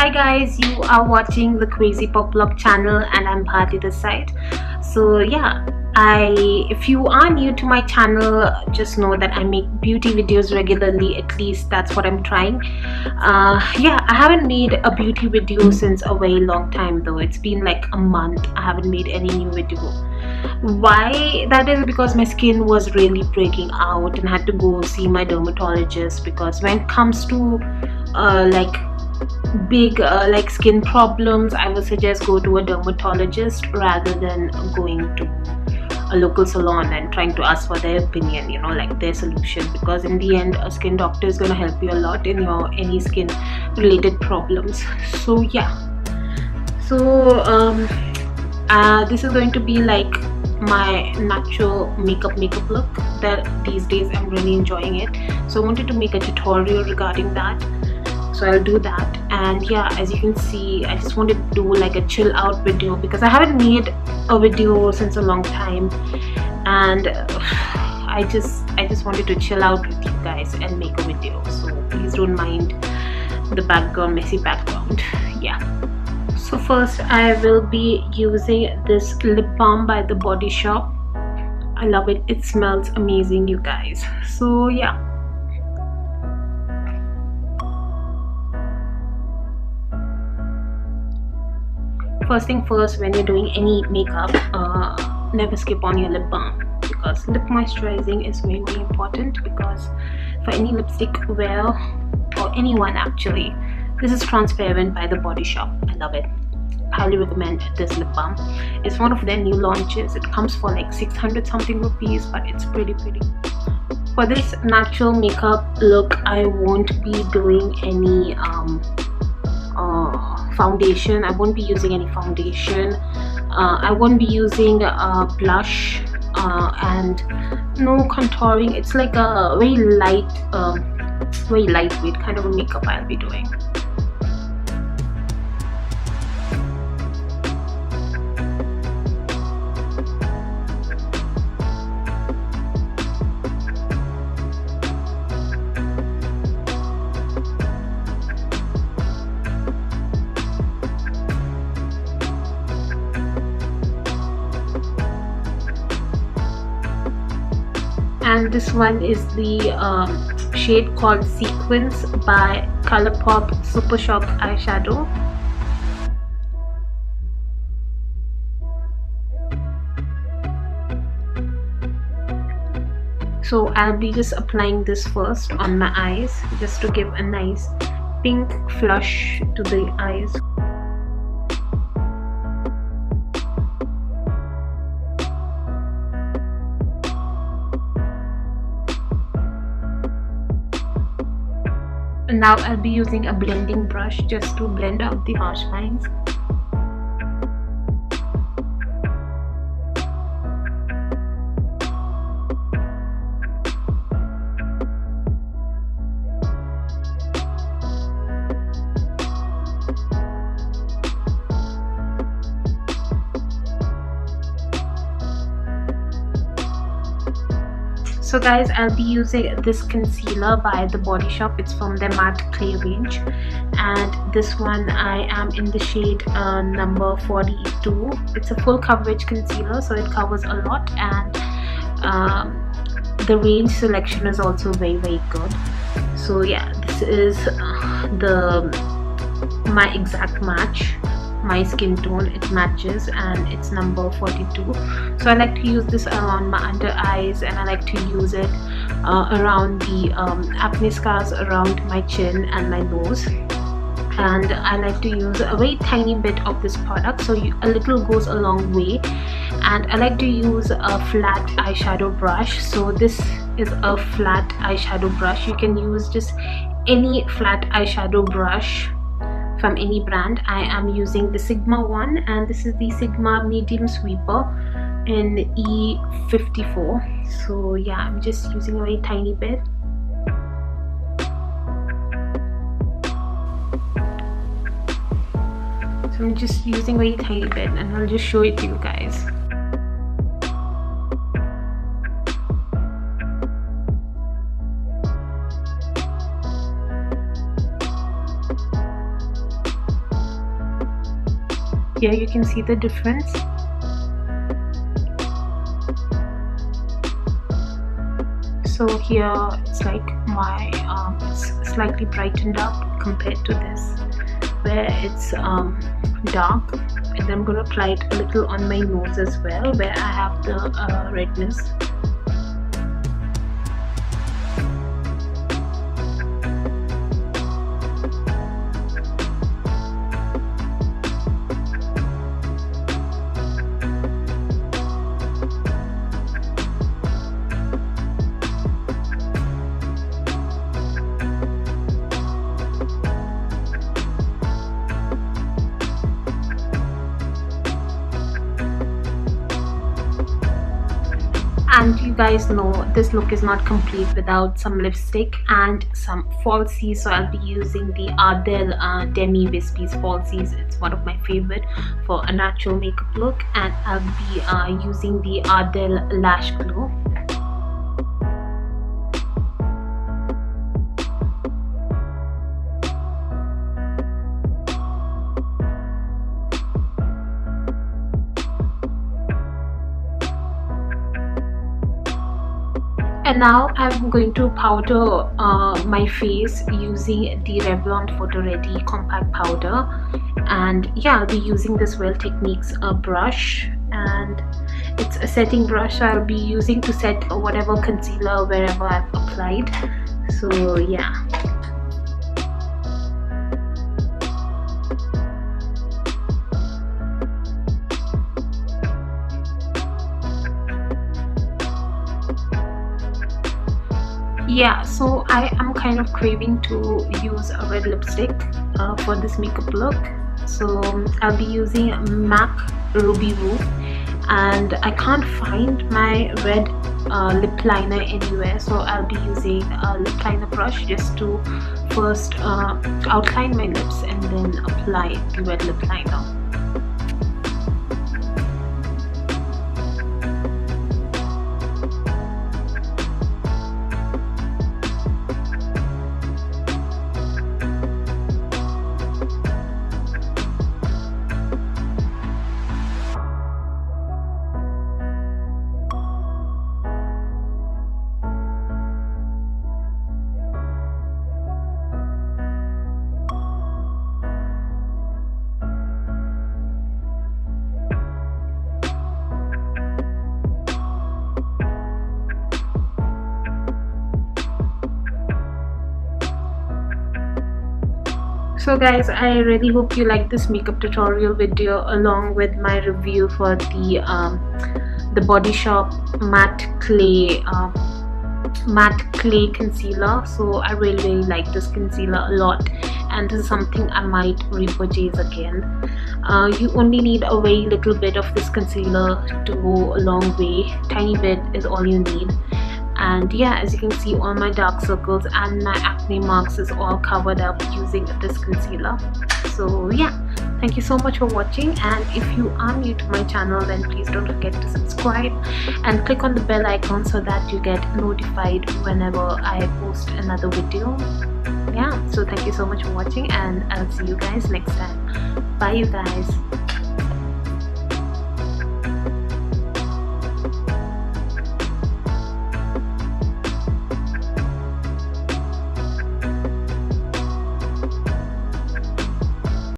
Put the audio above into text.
Hi guys, you are watching the Crazy Pop Vlog channel and I'm BHARTI this side. So yeah, if you are new to my channel, just know that I make beauty videos regularly. At least that's what I'm trying. Yeah, I haven't made a beauty video since a very long time though. It's been like a month I haven't made any new video. Why that is? Because my skin was really breaking out and I had to go see my dermatologist, because when it comes to like big like skin problems, I would suggest go to a dermatologist rather than going to a local salon and trying to ask for their opinion, you know, like their solution, because in the end a skin doctor is going to help you a lot in your any skin related problems. So yeah, so this is going to be like my natural makeup look that these days I'm really enjoying it. So I wanted to make a tutorial regarding that, so I'll do that. And yeah, as you can see, I just wanted to do like a chill out video because I haven't made a video since a long time, and I just wanted to chill out with you guys and make a video. So please don't mind the background, messy background. Yeah, so first I will be using this lip balm by The Body Shop. I love it, it smells amazing, you guys. So yeah, first thing first, when you're doing any makeup, never skip on your lip balm, because lip moisturizing is very, very important. Because for any lipstick wear, or anyone actually, this is transparent by The Body Shop. I love it. Highly recommend this lip balm. It's one of their new launches. It comes for like 600 something rupees, but it's pretty. For this natural makeup look, I won't be doing any foundation. I won't be using any foundation. I won't be using blush and no contouring. It's like a very lightweight kind of a makeup I'll be doing. And this one is the shade called Sequins by Colourpop Super Shock Eyeshadow. So I'll be just applying this first on my eyes, just to give a nice pink flush to the eyes. Now I'll be using a blending brush just to blend out the harsh lines. So guys, I'll be using this concealer by The Body Shop. It's from their matte clay range, and this one I am in the shade number 42. It's a full coverage concealer, so it covers a lot, and the range selection is also very, very good. So yeah, this is my exact match, my skin tone. It matches, and it's number 42. So I like to use this around my under eyes, and I like to use it around the acne scars around my chin and my nose. And I like to use a very tiny bit of this product, so a little goes a long way. And I like to use a flat eyeshadow brush. So this is a flat eyeshadow brush. You can use just any flat eyeshadow brush from any brand. I am using the Sigma one, and this is the Sigma medium sweeper in E54. So yeah, I'm just using a very tiny bit. So I'm just using a very tiny bit, and I'll just show it to you guys. Here you can see the difference. So here it's like my it's slightly brightened up compared to this, where it's dark. And then I'm going to apply it a little on my nose as well, where I have the redness. And you guys know this look is not complete without some lipstick and some falsies, so I'll be using the Ardell Demi Wispies falsies. It's one of my favorite for a natural makeup look, and I'll be using the Ardell Lash Glue. And now I'm going to powder my face using the Revlon Photoready compact powder, and yeah, I'll be using this Well Techniques brush, and it's a setting brush I'll be using to set whatever concealer wherever I've applied. So yeah. Yeah, so I am kind of craving to use a red lipstick for this makeup look. So I'll be using MAC Ruby Woo, and I can't find my red lip liner anywhere, so I'll be using a lip liner brush just to first outline my lips and then apply the red lip liner. So guys, I really hope you like this makeup tutorial video along with my review for the Body Shop matte clay concealer. So I really like this concealer a lot, and this is something I might repurchase again. You only need a very little bit of this concealer to go a long way. Tiny bit is all you need. And yeah, as you can see, all my dark circles and my acne marks is all covered up using this concealer. So yeah, thank you so much for watching, and if you are new to my channel, then please don't forget to subscribe and click on the bell icon so that you get notified whenever I post another video. Yeah, so thank you so much for watching, and I'll see you guys next time. Bye you guys.